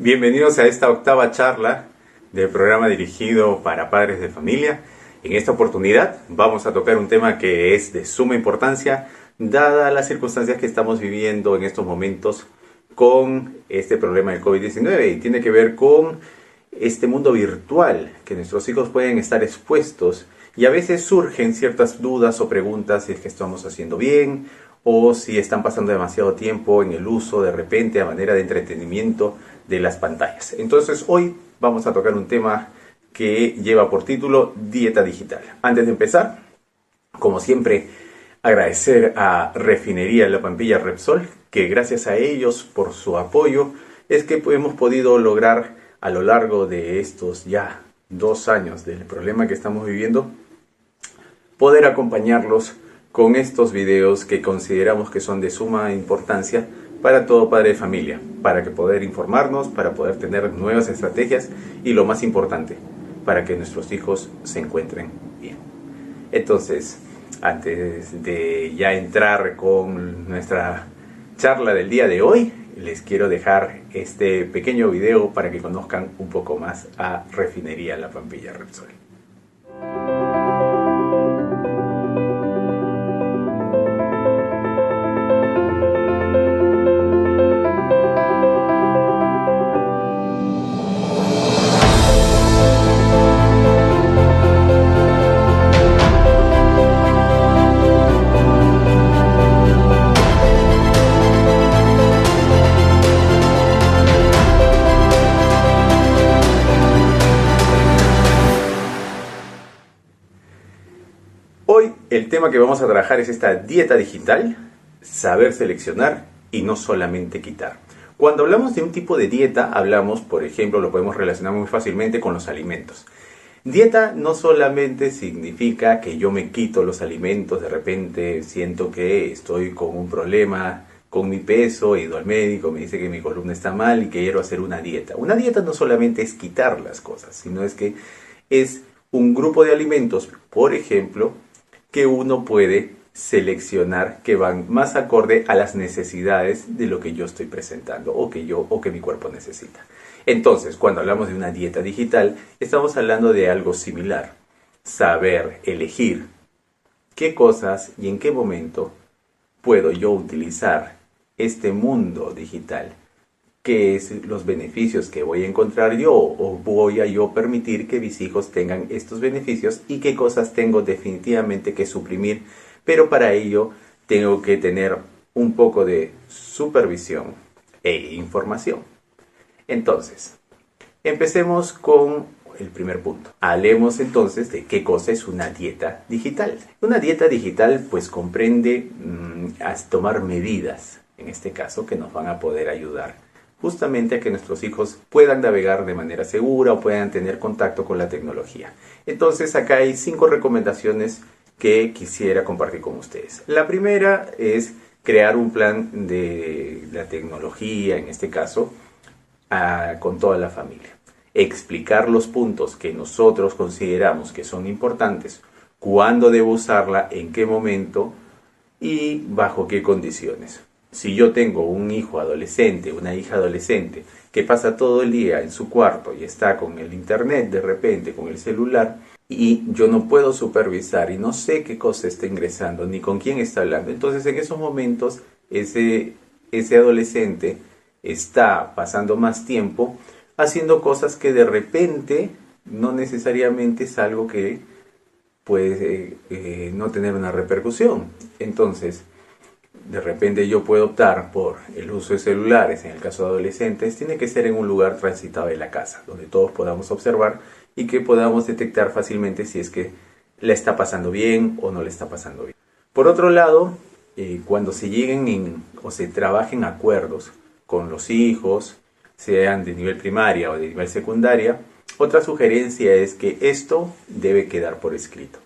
Bienvenidos a esta octava charla del programa dirigido para padres de familia. En esta oportunidad vamos a tocar un tema que es de suma importancia, dadas las circunstancias que estamos viviendo en estos momentos con este problema del COVID-19 y tiene que ver con este mundo virtual que nuestros hijos pueden estar expuestos y a veces surgen ciertas dudas o preguntas si es que estamos haciendo bien o si están pasando demasiado tiempo en el uso de repente a manera de entretenimiento de las pantallas. Entonces hoy vamos a tocar un tema que lleva por título Dieta Digital. Antes de empezar, como siempre, agradecer a Refinería La Pampilla Repsol, que gracias a ellos por su apoyo es que hemos podido lograr a lo largo de estos ya 2 años del problema que estamos viviendo, poder acompañarlos con estos videos que consideramos que son de suma importancia para todo padre de familia, para que poder informarnos, para poder tener nuevas estrategias y lo más importante, para que nuestros hijos se encuentren bien. Entonces, antes de ya entrar con nuestra charla del día de hoy, les quiero dejar este pequeño video para que conozcan un poco más a Refinería La Pampilla Repsol. Hoy el tema que vamos a trabajar es esta dieta digital, saber seleccionar y no solamente quitar. Cuando hablamos de un tipo de dieta, hablamos, por ejemplo, lo podemos relacionar muy fácilmente con los alimentos. Dieta no solamente significa que yo me quito los alimentos, de repente siento que estoy con un problema con mi peso, he ido al médico, me dice que mi columna está mal y que quiero hacer una dieta. Una dieta no solamente es quitar las cosas, sino es que es un grupo de alimentos, por ejemplo, que uno puede seleccionar que van más acorde a las necesidades de lo que yo estoy presentando o que mi cuerpo necesita. Entonces, cuando hablamos de una dieta digital, estamos hablando de algo similar. Saber elegir qué cosas y en qué momento puedo yo utilizar este mundo digital, qué es los beneficios que voy a encontrar yo o voy a yo permitir que mis hijos tengan estos beneficios y qué cosas tengo definitivamente que suprimir, pero para ello tengo que tener un poco de supervisión e información. Entonces, empecemos con el primer punto. Hablemos entonces de qué cosa es una dieta digital. Una dieta digital pues comprende a tomar medidas, en este caso, que nos van a poder ayudar justamente a que nuestros hijos puedan navegar de manera segura o puedan tener contacto con la tecnología. Entonces acá hay 5 recomendaciones que quisiera compartir con ustedes. La primera es crear un plan de la tecnología, en este caso, con toda la familia. Explicar los puntos que nosotros consideramos que son importantes, cuándo debo usarla, en qué momento y bajo qué condiciones. Si yo tengo un hijo adolescente, una hija adolescente, que pasa todo el día en su cuarto y está con el internet de repente, con el celular, y yo no puedo supervisar y no sé qué cosa está ingresando, ni con quién está hablando, entonces en esos momentos ese adolescente está pasando más tiempo haciendo cosas que de repente no necesariamente es algo que puede no tener una repercusión. Entonces, de repente yo puedo optar por el uso de celulares, en el caso de adolescentes, tiene que ser en un lugar transitado de la casa, donde todos podamos observar y que podamos detectar fácilmente si es que la está pasando bien o no le está pasando bien. Por otro lado, cuando se lleguen o se trabajen acuerdos con los hijos, sean de nivel primaria o de nivel secundaria, otra sugerencia es que esto debe quedar por escrito.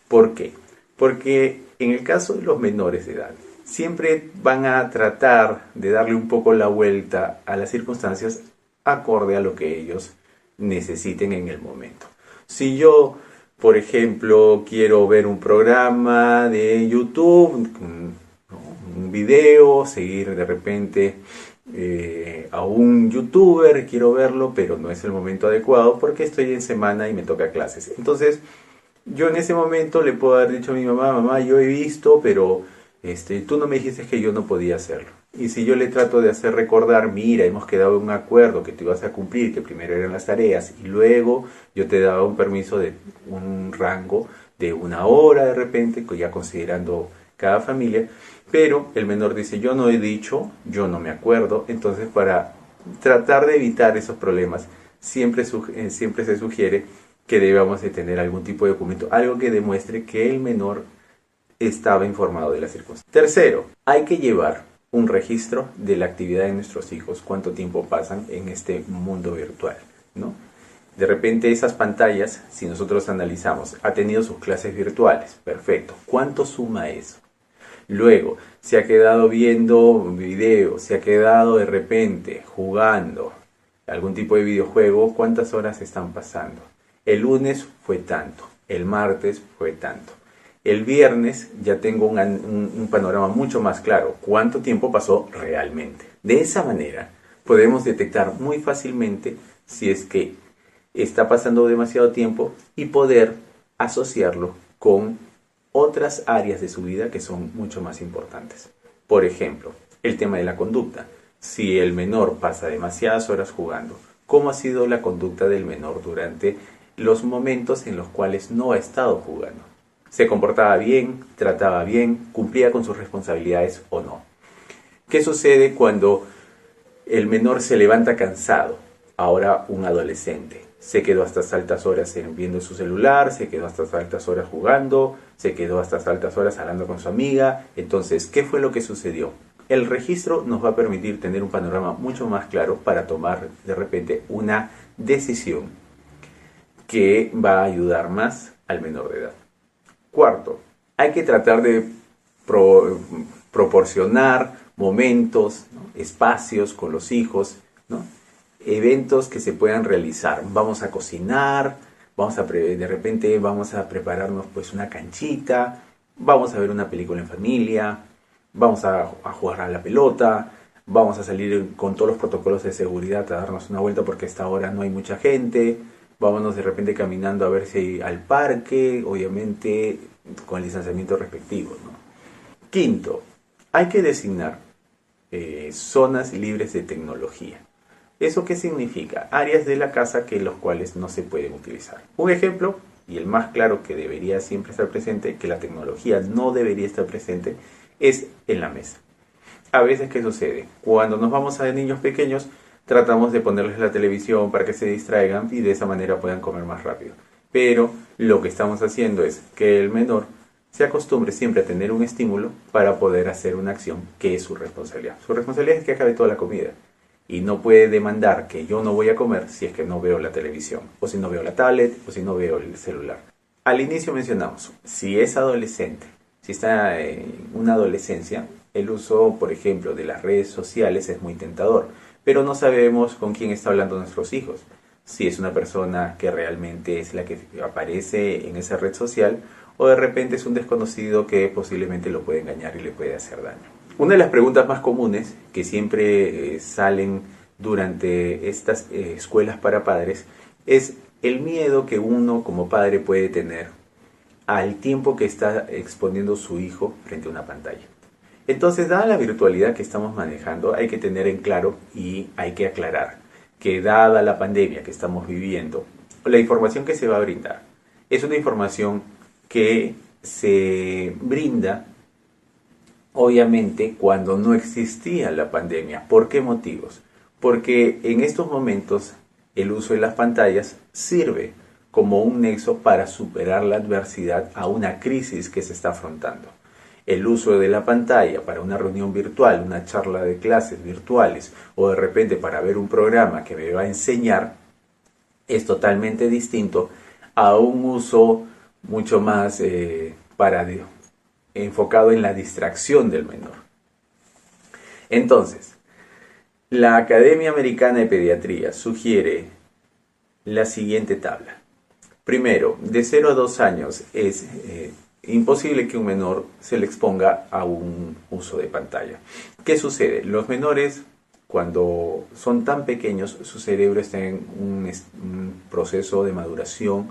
¿Por qué? Porque en el caso de los menores de edad, siempre van a tratar de darle un poco la vuelta a las circunstancias acorde a lo que ellos necesiten en el momento. Si yo, por ejemplo, quiero ver un programa de YouTube, un video, seguir de repente a un youtuber, quiero verlo, pero no es el momento adecuado porque estoy en semana y me toca clases. Entonces, yo en ese momento le puedo haber dicho a mi mamá, mamá, yo he visto, pero tú no me dijiste que yo no podía hacerlo. Y si yo le trato de hacer recordar, mira, hemos quedado en un acuerdo que tú ibas a cumplir, que primero eran las tareas y luego yo te daba un permiso de un rango de 1 hora de repente, ya considerando cada familia, pero el menor dice, yo no he dicho, yo no me acuerdo. Entonces, para tratar de evitar esos problemas, siempre se sugiere que debamos de tener algún tipo de documento, algo que demuestre que el menor estaba informado de las circunstancias. Tercero, hay que llevar un registro de la actividad de nuestros hijos, cuánto tiempo pasan en este mundo virtual, ¿no? De repente esas pantallas, si nosotros analizamos, ha tenido sus clases virtuales, perfecto. ¿Cuánto suma eso? Luego, se ha quedado viendo videos, se ha quedado de repente jugando algún tipo de videojuego, ¿cuántas horas están pasando? El lunes fue tanto, el martes fue tanto. El viernes ya tengo un panorama mucho más claro, cuánto tiempo pasó realmente. De esa manera podemos detectar muy fácilmente si es que está pasando demasiado tiempo y poder asociarlo con otras áreas de su vida que son mucho más importantes. Por ejemplo, el tema de la conducta. Si el menor pasa demasiadas horas jugando, ¿cómo ha sido la conducta del menor durante los momentos en los cuales no ha estado jugando? ¿Se comportaba bien, trataba bien, cumplía con sus responsabilidades o no? ¿Qué sucede cuando el menor se levanta cansado? Ahora un adolescente. Se quedó hasta altas horas viendo su celular, se quedó hasta altas horas jugando, se quedó hasta altas horas hablando con su amiga. Entonces, ¿qué fue lo que sucedió? El registro nos va a permitir tener un panorama mucho más claro para tomar de repente una decisión que va a ayudar más al menor de edad. Cuarto, hay que tratar de proporcionar momentos, ¿no? Espacios con los hijos, ¿no? Eventos que se puedan realizar. Vamos a cocinar, de repente vamos a prepararnos pues una canchita, vamos a ver una película en familia, vamos a jugar a la pelota, vamos a salir con todos los protocolos de seguridad a darnos una vuelta porque a esta hora no hay mucha gente, vámonos de repente caminando a ver si hay al parque, obviamente con el distanciamiento respectivo, ¿no? Quinto, hay que designar zonas libres de tecnología. ¿Eso qué significa? Áreas de la casa que los cuales no se pueden utilizar. Un ejemplo, y el más claro que debería siempre estar presente, que la tecnología no debería estar presente, es en la mesa. A veces, ¿qué sucede? Cuando nos vamos a niños pequeños, tratamos de ponerles la televisión para que se distraigan y de esa manera puedan comer más rápido. Pero lo que estamos haciendo es que el menor se acostumbre siempre a tener un estímulo para poder hacer una acción que es su responsabilidad. Su responsabilidad es que acabe toda la comida. Y no puede demandar que yo no voy a comer si es que no veo la televisión, o si no veo la tablet, o si no veo el celular. Al inicio mencionamos, si es adolescente, si está en una adolescencia, el uso, por ejemplo, de las redes sociales es muy tentador, pero no sabemos con quién está hablando nuestros hijos. Si es una persona que realmente es la que aparece en esa red social, o de repente es un desconocido que posiblemente lo puede engañar y le puede hacer daño. Una de las preguntas más comunes que siempre salen durante estas escuelas para padres es el miedo que uno como padre puede tener al tiempo que está exponiendo su hijo frente a una pantalla. Entonces, dada la virtualidad que estamos manejando, hay que tener en claro y hay que aclarar que dada la pandemia que estamos viviendo, la información que se va a brindar es una información que se brinda obviamente cuando no existía la pandemia. ¿Por qué motivos? Porque en estos momentos el uso de las pantallas sirve como un nexo para superar la adversidad a una crisis que se está afrontando. El uso de la pantalla para una reunión virtual, una charla de clases virtuales o de repente para ver un programa que me va a enseñar es totalmente distinto a un uso mucho más enfocado en la distracción del menor. Entonces, la Academia Americana de Pediatría sugiere la siguiente tabla. Primero, de 0 a 2 años es imposible que un menor se le exponga a un uso de pantalla. ¿Qué sucede? Los menores cuando son tan pequeños, su cerebro está en un proceso de maduración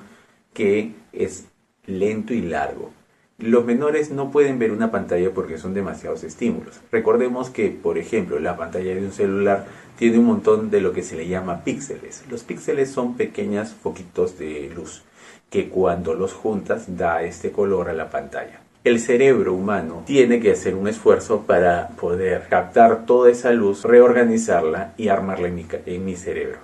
que es lento y largo. Los menores no pueden ver una pantalla porque son demasiados estímulos. Recordemos que, por ejemplo, la pantalla de un celular tiene un montón de lo que se le llama píxeles. Los píxeles son pequeños foquitos de luz que cuando los juntas da este color a la pantalla. El cerebro humano tiene que hacer un esfuerzo para poder captar toda esa luz, reorganizarla y armarla en mi cerebro.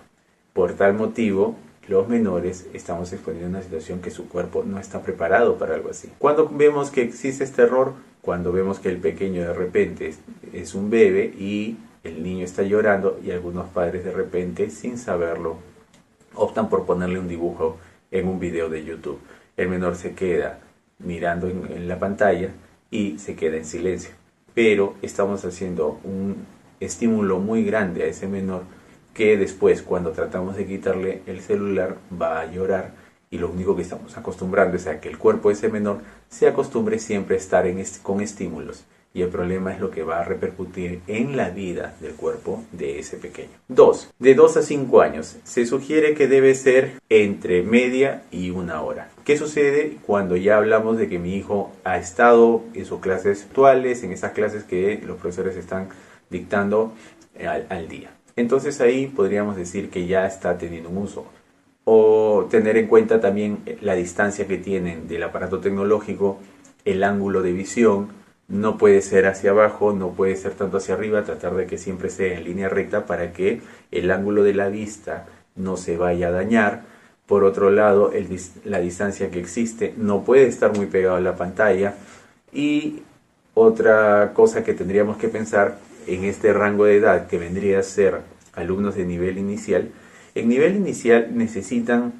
Por tal motivo, los menores estamos exponiendo una situación que su cuerpo no está preparado para algo así. Cuando vemos que existe este error, cuando vemos que el pequeño de repente es un bebé y el niño está llorando y algunos padres de repente, sin saberlo, optan por ponerle un dibujo en un video de YouTube. El menor se queda mirando en la pantalla y se queda en silencio. Pero estamos haciendo un estímulo muy grande a ese menor que después, cuando tratamos de quitarle el celular, va a llorar, y lo único que estamos acostumbrando es a que el cuerpo de ese menor se acostumbre siempre a estar con estímulos, y el problema es lo que va a repercutir en la vida del cuerpo de ese pequeño. 2. De 2 a 5 años se sugiere que debe ser entre media y una hora. ¿Qué sucede cuando ya hablamos de que mi hijo ha estado en sus clases actuales, en esas clases que los profesores están dictando al día? Entonces ahí podríamos decir que ya está teniendo un uso. O tener en cuenta también la distancia que tienen del aparato tecnológico, el ángulo de visión. No puede ser hacia abajo, no puede ser tanto hacia arriba, tratar de que siempre sea en línea recta para que el ángulo de la vista no se vaya a dañar. Por otro lado, la distancia que existe no puede estar muy pegado a la pantalla. Y otra cosa que tendríamos que pensar en este rango de edad, que vendría a ser alumnos de nivel inicial, en nivel inicial necesitan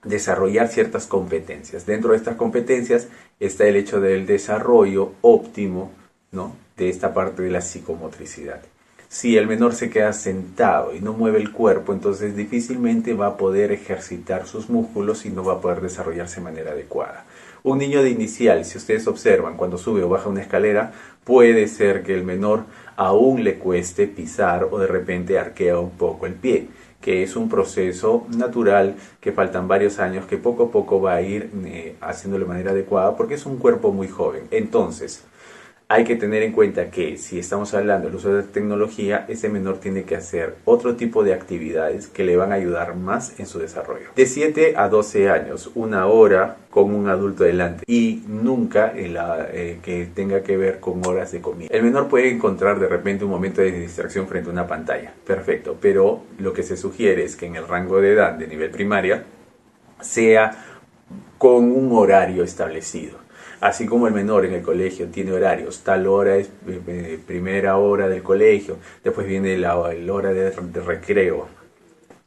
desarrollar ciertas competencias. Dentro de estas competencias está el hecho del desarrollo óptimo, ¿no?, de esta parte de la psicomotricidad. Si el menor se queda sentado y no mueve el cuerpo, entonces difícilmente va a poder ejercitar sus músculos y no va a poder desarrollarse de manera adecuada. Un niño de inicial, si ustedes observan, cuando sube o baja una escalera, puede ser que el menor aún le cueste pisar o de repente arquea un poco el pie, que es un proceso natural, que faltan varios años, que poco a poco va a ir haciéndolo de manera adecuada porque es un cuerpo muy joven. Entonces, hay que tener en cuenta que si estamos hablando del uso de tecnología, ese menor tiene que hacer otro tipo de actividades que le van a ayudar más en su desarrollo. De 7 a 12 años, una hora con un adulto delante y nunca que tenga que ver con horas de comida. El menor puede encontrar de repente un momento de distracción frente a una pantalla, perfecto, pero lo que se sugiere es que en el rango de edad de nivel primaria sea con un horario establecido. Así como el menor en el colegio tiene horarios, tal hora es primera hora del colegio, después viene la hora de recreo,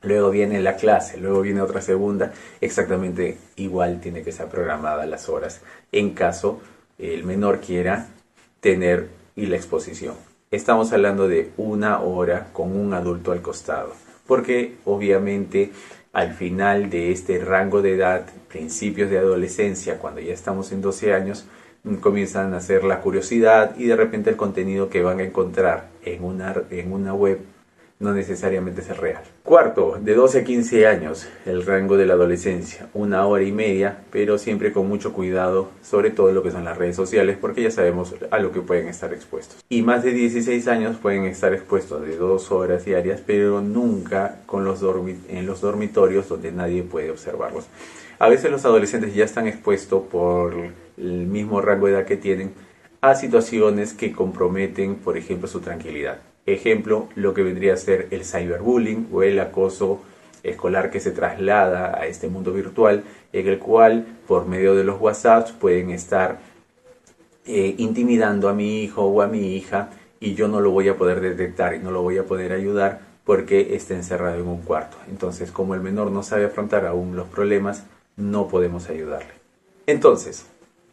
luego viene la clase, luego viene otra segunda, exactamente igual tiene que estar programada las horas en caso el menor quiera tener la exposición. Estamos hablando de una hora con un adulto al costado, porque obviamente al final de este rango de edad, principios de adolescencia, cuando ya estamos en 12 años, comienzan a hacer la curiosidad y de repente el contenido que van a encontrar en una web no necesariamente es el real. Cuarto, de 12 a 15 años, el rango de la adolescencia, una hora y media, pero siempre con mucho cuidado, sobre todo lo que son las redes sociales, porque ya sabemos a lo que pueden estar expuestos. Y más de 16 años pueden estar expuestos de 2 horas diarias, pero nunca en los dormitorios donde nadie puede observarlos. A veces los adolescentes ya están expuestos por el mismo rango de edad que tienen a situaciones que comprometen, por ejemplo, su tranquilidad. Ejemplo, lo que vendría a ser el cyberbullying o el acoso escolar que se traslada a este mundo virtual, en el cual por medio de los WhatsApps pueden estar intimidando a mi hijo o a mi hija y yo no lo voy a poder detectar y no lo voy a poder ayudar porque está encerrado en un cuarto. Entonces, como el menor no sabe afrontar aún los problemas, no podemos ayudarle. Entonces,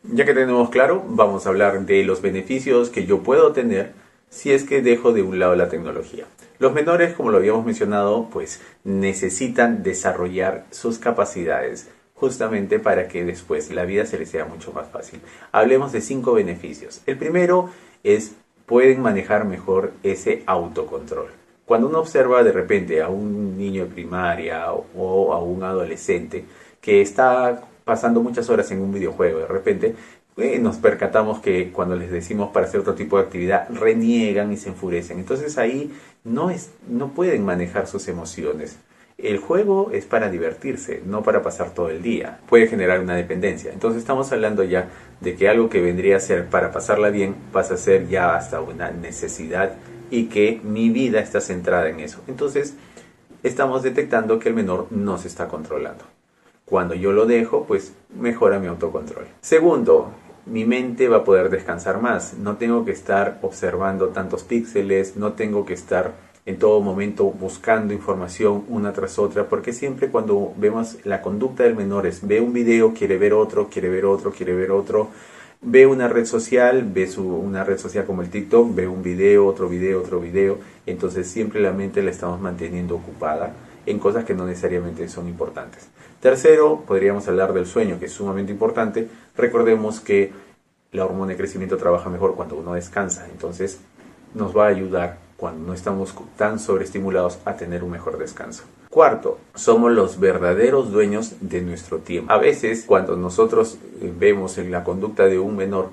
ya que tenemos claro, vamos a hablar de los beneficios que yo puedo tener si es que dejo de un lado la tecnología. Los menores, como lo habíamos mencionado, pues necesitan desarrollar sus capacidades justamente para que después la vida se les sea mucho más fácil. Hablemos de 5 beneficios. El primero es, pueden manejar mejor ese autocontrol. Cuando uno observa de repente a un niño de primaria o a un adolescente que está pasando muchas horas en un videojuego, de repente nos percatamos que cuando les decimos para hacer otro tipo de actividad reniegan y se enfurecen. Entonces ahí no pueden manejar sus emociones. El juego es para divertirse, no para pasar todo el día. Puede generar una dependencia. Entonces estamos hablando ya de que algo que vendría a ser para pasarla bien pasa a ser ya hasta una necesidad y que mi vida está centrada en eso. Entonces estamos detectando que el menor no se está controlando. Cuando yo lo dejo, pues mejora mi autocontrol. Segundo, mi mente va a poder descansar más. No tengo que estar observando tantos píxeles, no tengo que estar en todo momento buscando información una tras otra, porque siempre cuando vemos la conducta del menor es ve un video, quiere ver otro, quiere ver otro, quiere ver otro, ve una red social, una red social como el TikTok, ve un video, otro video, otro video, entonces siempre la mente la estamos manteniendo ocupada en cosas que no necesariamente son importantes. Tercero, podríamos hablar del sueño, que es sumamente importante. Recordemos que la hormona de crecimiento trabaja mejor cuando uno descansa, entonces nos va a ayudar cuando no estamos tan sobreestimulados a tener un mejor descanso. Cuarto, somos los verdaderos dueños de nuestro tiempo. A veces, cuando nosotros vemos en la conducta de un menor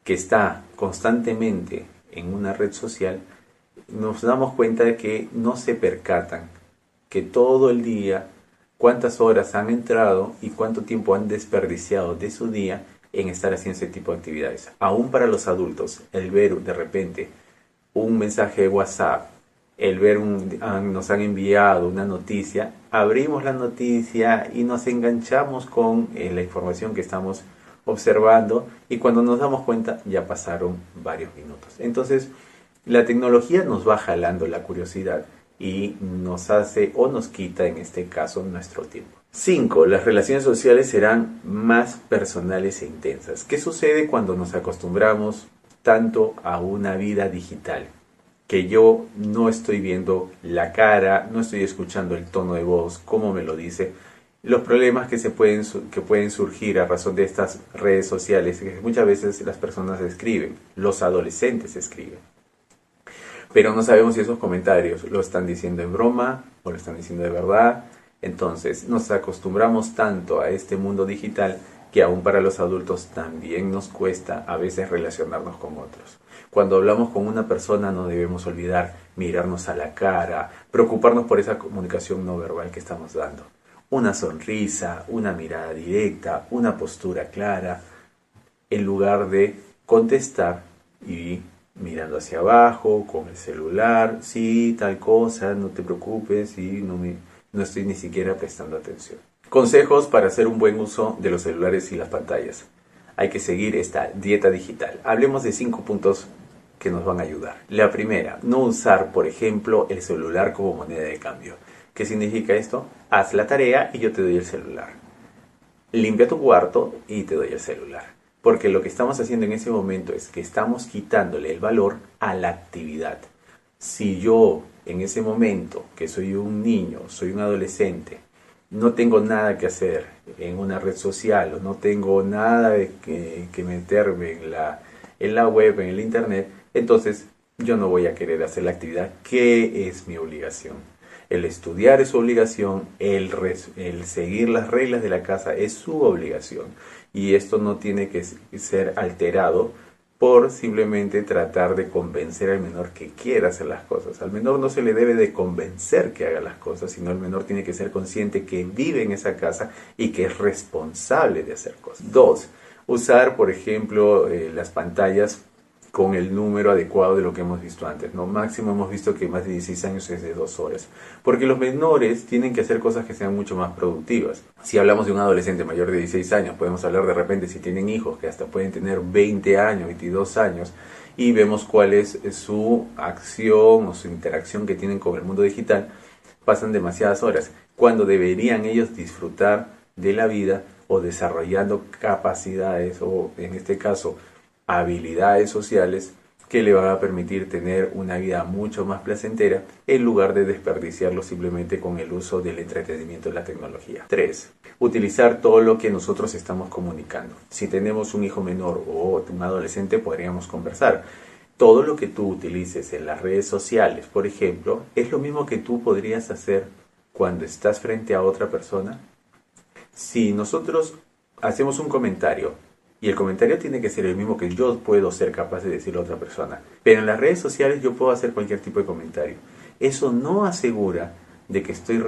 que está constantemente en una red social, nos damos cuenta de que no se percatan que todo el día, cuántas horas han entrado y cuánto tiempo han desperdiciado de su día en estar haciendo ese tipo de actividades. Aún para los adultos, el ver de repente un mensaje de WhatsApp, el ver nos han enviado una noticia, abrimos la noticia y nos enganchamos con la información que estamos observando y cuando nos damos cuenta ya pasaron varios minutos. Entonces la tecnología nos va jalando la curiosidad y nos hace o nos quita en este caso nuestro tiempo. 5. Las relaciones sociales serán más personales e intensas. ¿Qué sucede cuando nos acostumbramos tanto a una vida digital? Que yo no estoy viendo la cara, no estoy escuchando el tono de voz, cómo me lo dice. Los problemas que pueden surgir a razón de estas redes sociales, que muchas veces las personas escriben, los adolescentes escriben. Pero no sabemos si esos comentarios lo están diciendo en broma o lo están diciendo de verdad. Entonces nos acostumbramos tanto a este mundo digital que aún para los adultos también nos cuesta a veces relacionarnos con otros. Cuando hablamos con una persona no debemos olvidar mirarnos a la cara, preocuparnos por esa comunicación no verbal que estamos dando. Una sonrisa, una mirada directa, una postura clara, en lugar de contestar y mirando hacia abajo, con el celular, sí, tal cosa, no te preocupes, sí, no estoy ni siquiera prestando atención. Consejos para hacer un buen uso de los celulares y las pantallas. Hay que seguir esta dieta digital. Hablemos de 5 puntos que nos van a ayudar. La primera, no usar, por ejemplo, el celular como moneda de cambio. ¿Qué significa esto? Haz la tarea y yo te doy el celular. Limpia tu cuarto y te doy el celular. Porque lo que estamos haciendo en ese momento es que estamos quitándole el valor a la actividad. Si yo en ese momento, que soy un niño, soy un adolescente, no tengo nada que hacer en una red social o no tengo nada que meterme en la web, en el internet, entonces yo no voy a querer hacer la actividad que es mi obligación. El estudiar es su obligación, el seguir las reglas de la casa es su obligación. Y esto no tiene que ser alterado por simplemente tratar de convencer al menor que quiera hacer las cosas. Al menor no se le debe de convencer que haga las cosas, sino el menor tiene que ser consciente que vive en esa casa y que es responsable de hacer cosas. 2. Usar, por ejemplo, las pantallas con el número adecuado de lo que hemos visto antes, ¿no? Máximo hemos visto que más de 16 años es de 2 horas. Porque los menores tienen que hacer cosas que sean mucho más productivas. Si hablamos de un adolescente mayor de 16 años, podemos hablar de repente si tienen hijos que hasta pueden tener 20 años, 22 años, y vemos cuál es su acción o su interacción que tienen con el mundo digital, pasan demasiadas horas, cuando deberían ellos disfrutar de la vida o desarrollando capacidades o, en este caso, habilidades sociales que le van a permitir tener una vida mucho más placentera en lugar de desperdiciarlo simplemente con el uso del entretenimiento de la tecnología. 3. Utilizar todo lo que nosotros estamos comunicando. Si tenemos un hijo menor o un adolescente podríamos conversar. Todo lo que tú utilices en las redes sociales, por ejemplo, es lo mismo que tú podrías hacer cuando estás frente a otra persona. Si nosotros hacemos un comentario y el comentario tiene que ser el mismo que yo puedo ser capaz de decirle a otra persona, pero en las redes sociales yo puedo hacer cualquier tipo de comentario. Eso no asegura de que estoy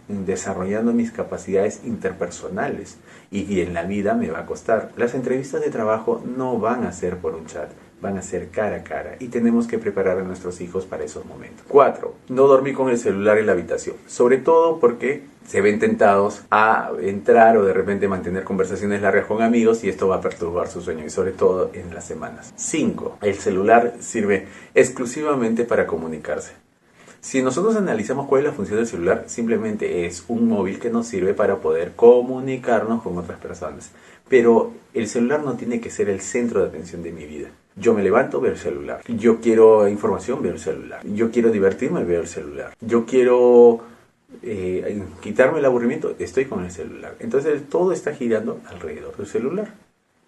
desarrollando mis capacidades interpersonales y en la vida me va a costar. Las entrevistas de trabajo no van a ser por un chat, van a ser cara a cara y tenemos que preparar a nuestros hijos para esos momentos. 4. No dormir con el celular en la habitación, sobre todo porque se ven tentados a entrar o de repente mantener conversaciones largas con amigos y esto va a perturbar su sueño y sobre todo en las semanas. 5. El celular sirve exclusivamente para comunicarse. Si nosotros analizamos cuál es la función del celular, simplemente es un móvil que nos sirve para poder comunicarnos con otras personas. Pero el celular no tiene que ser el centro de atención de mi vida. Yo me levanto, veo el celular. Yo quiero información, veo el celular. Yo quiero divertirme, veo el celular. Yo quiero quitarme el aburrimiento, estoy con el celular. Entonces todo está girando alrededor del celular.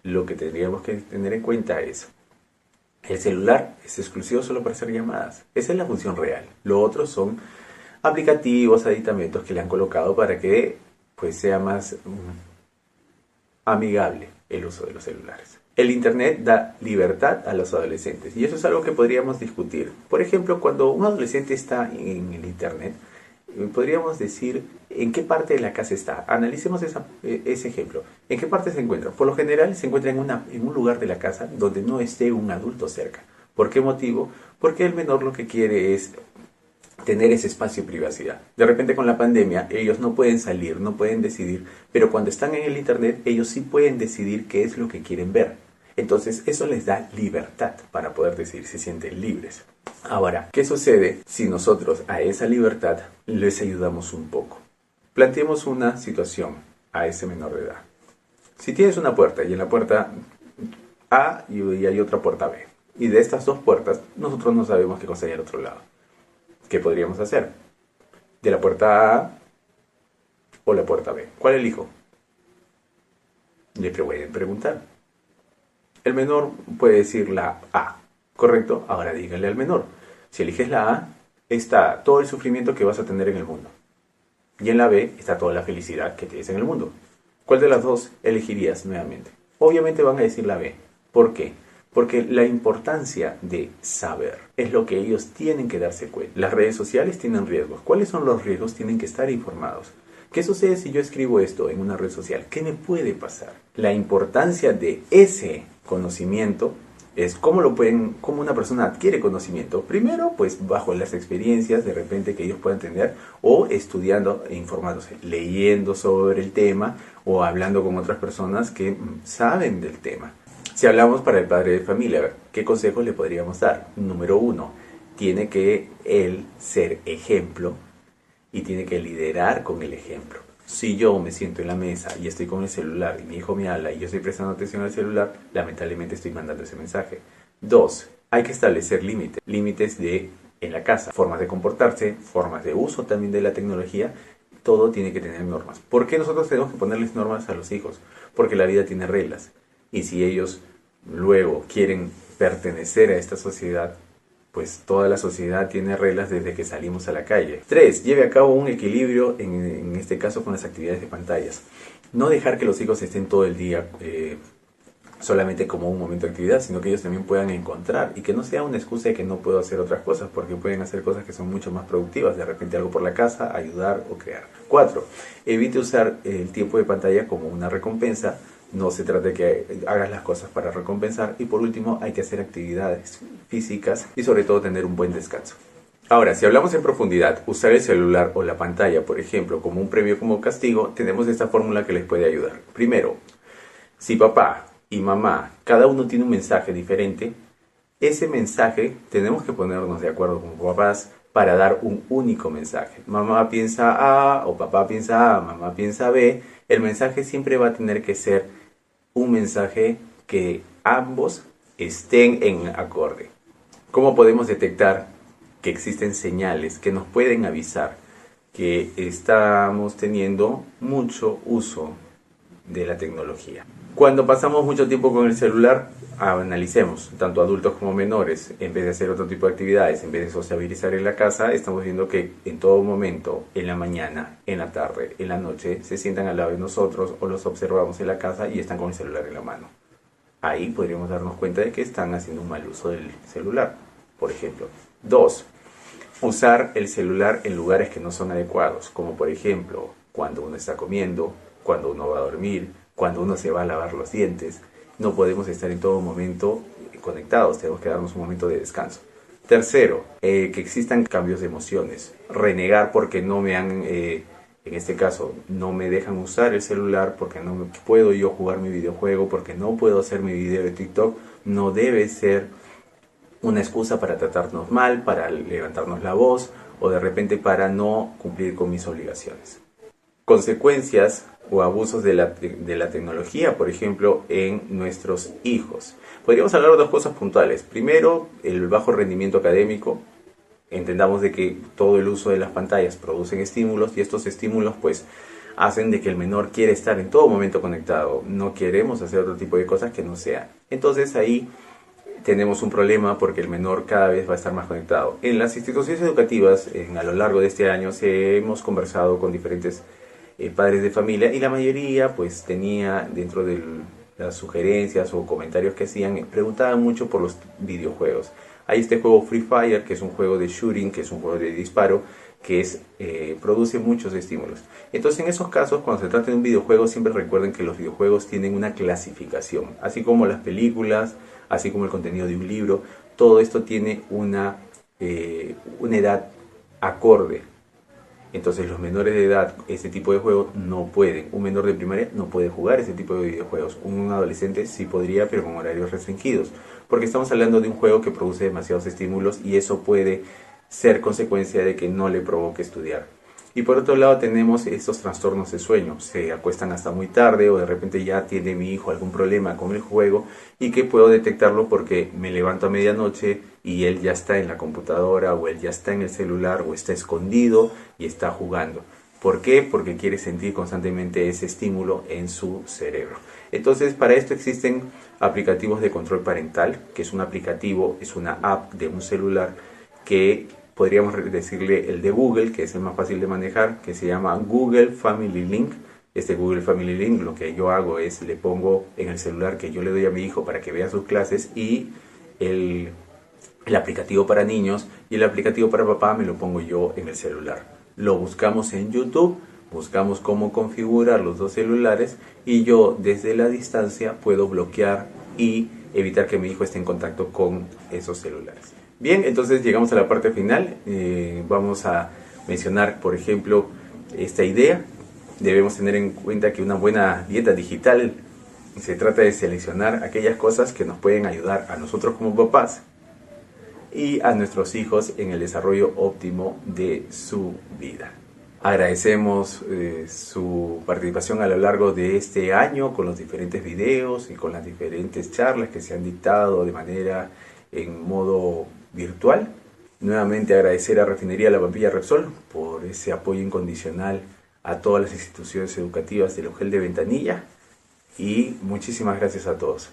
Lo que tendríamos que tener en cuenta es: el celular es exclusivo solo para hacer llamadas. Esa es la función real. Lo otro son aplicativos, aditamentos que le han colocado para que pues sea más amigable el uso de los celulares. El Internet da libertad a los adolescentes y eso es algo que podríamos discutir. Por ejemplo, cuando un adolescente está en el Internet, podríamos decir en qué parte de la casa está. Analicemos ese ejemplo. ¿En qué parte se encuentra? Por lo general se encuentra en un lugar de la casa donde no esté un adulto cerca. ¿Por qué motivo? Porque el menor lo que quiere es tener ese espacio de privacidad. De repente con la pandemia ellos no pueden salir, no pueden decidir, pero cuando están en el Internet ellos sí pueden decidir qué es lo que quieren ver. Entonces eso les da libertad para poder decidir, se sienten libres. Ahora, ¿qué sucede si nosotros a esa libertad les ayudamos un poco? Planteemos una situación a ese menor de edad. Si tienes una puerta y en la puerta A y hay otra puerta B, y de estas dos puertas nosotros no sabemos qué cosa hay al otro lado, ¿qué podríamos hacer? ¿De la puerta A o la puerta B? ¿Cuál elijo? Le pueden preguntar. El menor puede decir la A, ¿correcto? Ahora díganle al menor. Si eliges la A, está todo el sufrimiento que vas a tener en el mundo. Y en la B está toda la felicidad que tienes en el mundo. ¿Cuál de las dos elegirías nuevamente? Obviamente van a decir la B. ¿Por qué? Porque la importancia de saber es lo que ellos tienen que darse cuenta. Las redes sociales tienen riesgos. ¿Cuáles son los riesgos? Tienen que estar informados. ¿Qué sucede si yo escribo esto en una red social? ¿Qué me puede pasar? La importancia de ese conocimiento es cómo una persona adquiere conocimiento. Primero, pues bajo las experiencias de repente que ellos puedan tener, o estudiando e informándose, leyendo sobre el tema o hablando con otras personas que saben del tema. Si hablamos para el padre de familia, ¿qué consejos le podríamos dar? Número 1, tiene que él ser ejemplo y tiene que liderar con el ejemplo. Si yo me siento en la mesa y estoy con el celular y mi hijo me habla y yo estoy prestando atención al celular, lamentablemente estoy mandando ese mensaje. 2, hay que establecer límites. Límites en la casa, formas de comportarse, formas de uso también de la tecnología. Todo tiene que tener normas. ¿Por qué nosotros tenemos que ponerles normas a los hijos? Porque la vida tiene reglas. Y si ellos luego quieren pertenecer a esta sociedad, pues toda la sociedad tiene reglas desde que salimos a la calle. 3, lleve a cabo un equilibrio, en este caso con las actividades de pantallas. No dejar que los hijos estén todo el día solamente como un momento de actividad, sino que ellos también puedan encontrar y que no sea una excusa de que no puedo hacer otras cosas, porque pueden hacer cosas que son mucho más productivas, de repente algo por la casa, ayudar o crear. 4, evite usar el tiempo de pantalla como una recompensa. No se trata de que hagas las cosas para recompensar. Y por último, hay que hacer actividades físicas y sobre todo tener un buen descanso. Ahora, si hablamos en profundidad, usar el celular o la pantalla, por ejemplo, como un premio o como castigo, tenemos esta fórmula que les puede ayudar. Primero, si papá y mamá, cada uno tiene un mensaje diferente, ese mensaje tenemos que ponernos de acuerdo como papás para dar un único mensaje. Mamá piensa A o papá piensa A, mamá piensa B. El mensaje siempre va a tener que ser un mensaje que ambos estén en acorde. ¿Cómo podemos detectar que existen señales que nos pueden avisar que estamos teniendo mucho uso de la tecnología? Cuando pasamos mucho tiempo con el celular, analicemos, tanto adultos como menores, en vez de hacer otro tipo de actividades, en vez de sociabilizar en la casa, estamos viendo que en todo momento, en la mañana, en la tarde, en la noche, se sientan al lado de nosotros o los observamos en la casa y están con el celular en la mano. Ahí podríamos darnos cuenta de que están haciendo un mal uso del celular, por ejemplo. 2. Usar el celular en lugares que no son adecuados, como por ejemplo, cuando uno está comiendo, cuando uno va a dormir, cuando uno se va a lavar los dientes. No podemos estar en todo momento conectados, tenemos que darnos un momento de descanso. Tercero, que existan cambios de emociones. Renegar porque no me han, en este caso, no me dejan usar el celular, porque no puedo yo jugar mi videojuego, porque no puedo hacer mi video de TikTok, no debe ser una excusa para tratarnos mal, para levantarnos la voz o de repente para no cumplir con mis obligaciones. Consecuencias o abusos de la tecnología, por ejemplo, en nuestros hijos. Podríamos hablar de dos cosas puntuales. Primero, el bajo rendimiento académico. Entendamos de que todo el uso de las pantallas producen estímulos y estos estímulos pues hacen de que el menor quiera estar en todo momento conectado. No queremos hacer otro tipo de cosas que no sea. Entonces ahí tenemos un problema porque el menor cada vez va a estar más conectado. En las instituciones educativas, a lo largo de este año, hemos conversado con diferentes padres de familia y la mayoría pues tenía dentro de las sugerencias o comentarios que hacían, preguntaban mucho por los videojuegos. Hay este juego Free Fire, que es un juego de shooting, que es un juego de disparo, que produce muchos estímulos. Entonces en esos casos, cuando se trata de un videojuego, siempre recuerden que los videojuegos tienen una clasificación, así como las películas, así como el contenido de un libro. Todo esto tiene una edad acorde. Entonces los menores de edad, ese tipo de juegos no pueden. Un menor de primaria no puede jugar ese tipo de videojuegos. Un adolescente sí podría, pero con horarios restringidos. Porque estamos hablando de un juego que produce demasiados estímulos y eso puede ser consecuencia de que no le provoque estudiar. Y por otro lado tenemos estos trastornos de sueño. Se acuestan hasta muy tarde o de repente ya tiene mi hijo algún problema con el juego y que puedo detectarlo porque me levanto a medianoche y él ya está en la computadora o él ya está en el celular o está escondido y está jugando. ¿Por qué? Porque quiere sentir constantemente ese estímulo en su cerebro. Entonces para esto existen aplicativos de control parental, que es un aplicativo, es una app de un celular que podríamos decirle el de Google, que es el más fácil de manejar, que se llama Google Family Link. Este Google Family Link lo que yo hago es le pongo en el celular que yo le doy a mi hijo para que vea sus clases y el aplicativo para niños y el aplicativo para papá me lo pongo yo en el celular. Lo buscamos en YouTube, buscamos cómo configurar los dos celulares y yo desde la distancia puedo bloquear y evitar que mi hijo esté en contacto con esos celulares. Bien, entonces llegamos a la parte final. Vamos a mencionar, por ejemplo, esta idea. Debemos tener en cuenta que una buena dieta digital se trata de seleccionar aquellas cosas que nos pueden ayudar a nosotros como papás y a nuestros hijos en el desarrollo óptimo de su vida. Agradecemos su participación a lo largo de este año con los diferentes videos y con las diferentes charlas que se han dictado de manera en modo virtual. Nuevamente agradecer a Refinería La Pampilla Repsol por ese apoyo incondicional a todas las instituciones educativas del UGEL de Ventanilla y muchísimas gracias a todos.